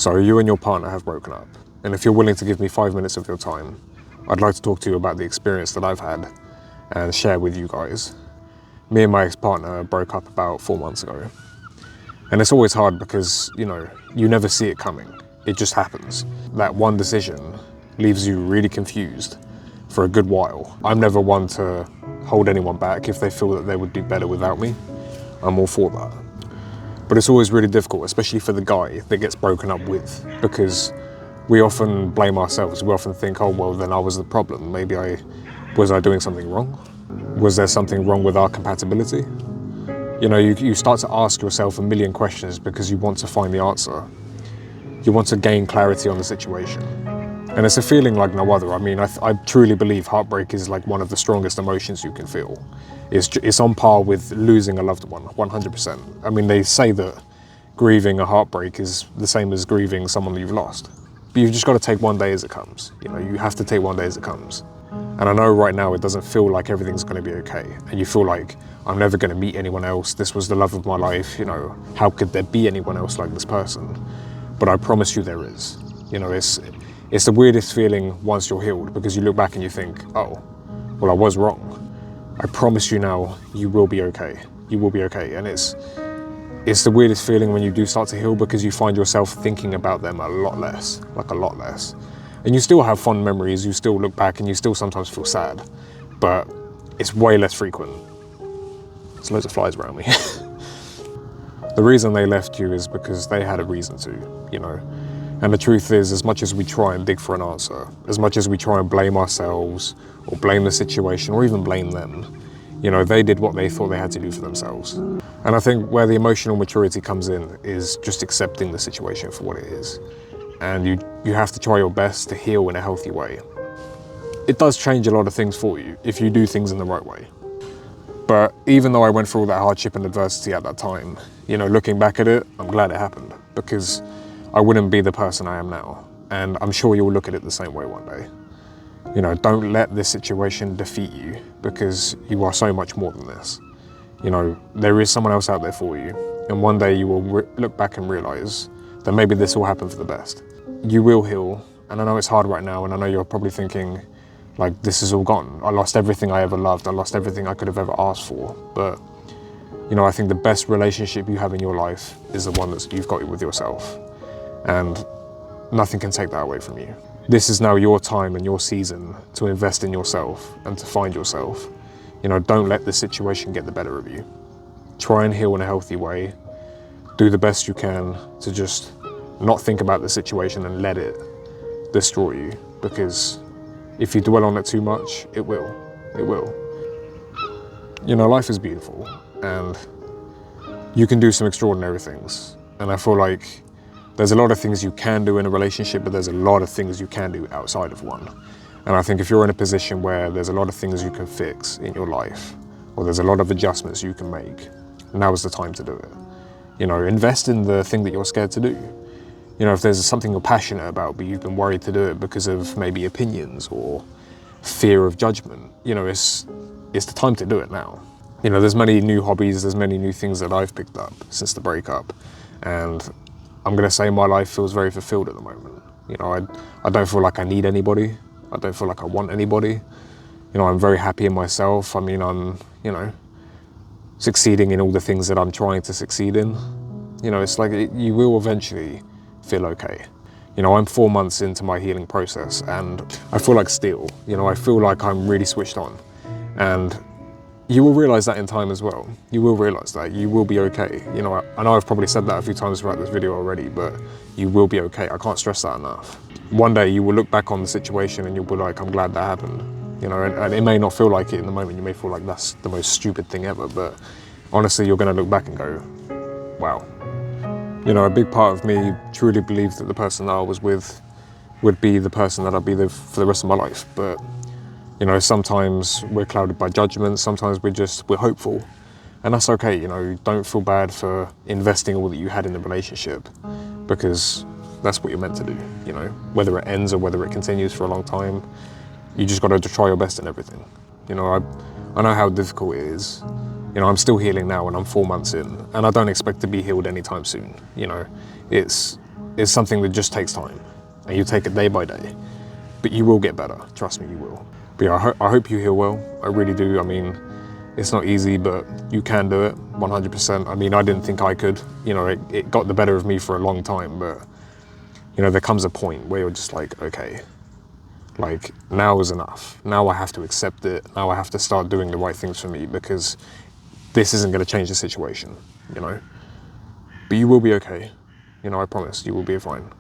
So you and your partner have broken up, and if you're willing to give me 5 minutes of your time, I'd like to talk to you about the experience that I've had and share with you guys. Me and my ex-partner broke up about 4 months ago. And it's always hard because, you never see it coming. It just happens. That one decision leaves you really confused for a good while. I'm never one to hold anyone back if they feel that they would do better without me. I'm all for that. But it's always really difficult, especially for the guy that gets broken up with, because we often blame ourselves. We often think, oh, well, then I was the problem. Maybe was I doing something wrong? Was there something wrong with our compatibility? You start to ask yourself a million questions because you want to find the answer. You want to gain clarity on the situation. And it's a feeling like no other. I truly believe heartbreak is like one of the strongest emotions you can feel. It's on par with losing a loved one, 100%. They say that grieving a heartbreak is the same as grieving someone that you've lost. But you've just got to take one day as it comes. You have to take one day as it comes. And I know right now it doesn't feel like everything's going to be okay. And you feel like, I'm never going to meet anyone else. This was the love of my life. How could there be anyone else like this person? But I promise you there is. It's the weirdest feeling once you're healed, because you look back and you think, oh, well, I was wrong. I promise you now, you will be okay. You will be okay. And it's the weirdest feeling when you do start to heal, because you find yourself thinking about them a lot less. And you still have fond memories, you still look back and you still sometimes feel sad, but it's way less frequent. There's loads of flies around me. The reason they left you is because they had a reason to, And the truth is, as much as we try and dig for an answer, as much as we try and blame ourselves or blame the situation or even blame them, they did what they thought they had to do for themselves. And I think where the emotional maturity comes in is just accepting the situation for what it is. And you have to try your best to heal in a healthy way. It does change a lot of things for you if you do things in the right way. But even though I went through all that hardship and adversity at that time, looking back at it, I'm glad it happened, because I wouldn't be the person I am now. And I'm sure you'll look at it the same way one day. Don't let this situation defeat you, because you are so much more than this. There is someone else out there for you. And one day you will look back and realize that maybe this will happen for the best. You will heal, and I know it's hard right now, and I know you're probably thinking, like, this is all gone. I lost everything I ever loved. I lost everything I could have ever asked for. But, I think the best relationship you have in your life is the one that you've got with yourself. And nothing can take that away from you. This is now your time and your season to invest in yourself and to find yourself. Don't let the situation get the better of you. Try and heal in a healthy way. Do the best you can to just not think about the situation and let it destroy you, because if you dwell on it too much, it will. Life is beautiful, and you can do some extraordinary things. And I feel like there's a lot of things you can do in a relationship, but there's a lot of things you can do outside of one. And I think if you're in a position where there's a lot of things you can fix in your life, or there's a lot of adjustments you can make, now is the time to do it. Invest in the thing that you're scared to do. If there's something you're passionate about, but you've been worried to do it because of maybe opinions or fear of judgment, it's the time to do it now. There's many new hobbies, there's many new things that I've picked up since the breakup. And I'm gonna say my life feels very fulfilled at the moment. I don't feel like I need anybody. I don't feel like I want anybody. I'm very happy in myself. I'm, succeeding in all the things that I'm trying to succeed in. It's like you will eventually feel okay. I'm 4 months into my healing process, and I feel like steel. I feel like I'm really switched on. And you will realize that in time as well. You will realize that you will be okay. I know I've probably said that a few times throughout this video already, but you will be okay. I can't stress that enough. One day you will look back on the situation and you'll be like, I'm glad that happened. And it may not feel like it in the moment. You may feel like that's the most stupid thing ever, but honestly, you're gonna look back and go, wow. A big part of me truly believed that the person that I was with would be the person that I'd be with for the rest of my life. But, sometimes we're clouded by judgment, sometimes we're hopeful. And that's okay, don't feel bad for investing all that you had in the relationship, because that's what you're meant to do, whether it ends or whether it continues for a long time. You just got to try your best in everything. I know how difficult it is. I'm still healing now and I'm 4 months in, and I don't expect to be healed anytime soon. It's is something that just takes time, and you take it day by day. But you will get better, trust me, you will. But yeah, I hope you heal well, I really do. I mean, it's not easy, but you can do it, 100%. I mean, I didn't think I could. You know, it got the better of me for a long time, but you know, there comes a point where you're just like, okay, like now is enough. Now I have to accept it. Now I have to start doing the right things for me, because this isn't going to change the situation, you know. But you will be okay. You know, I promise you will be fine.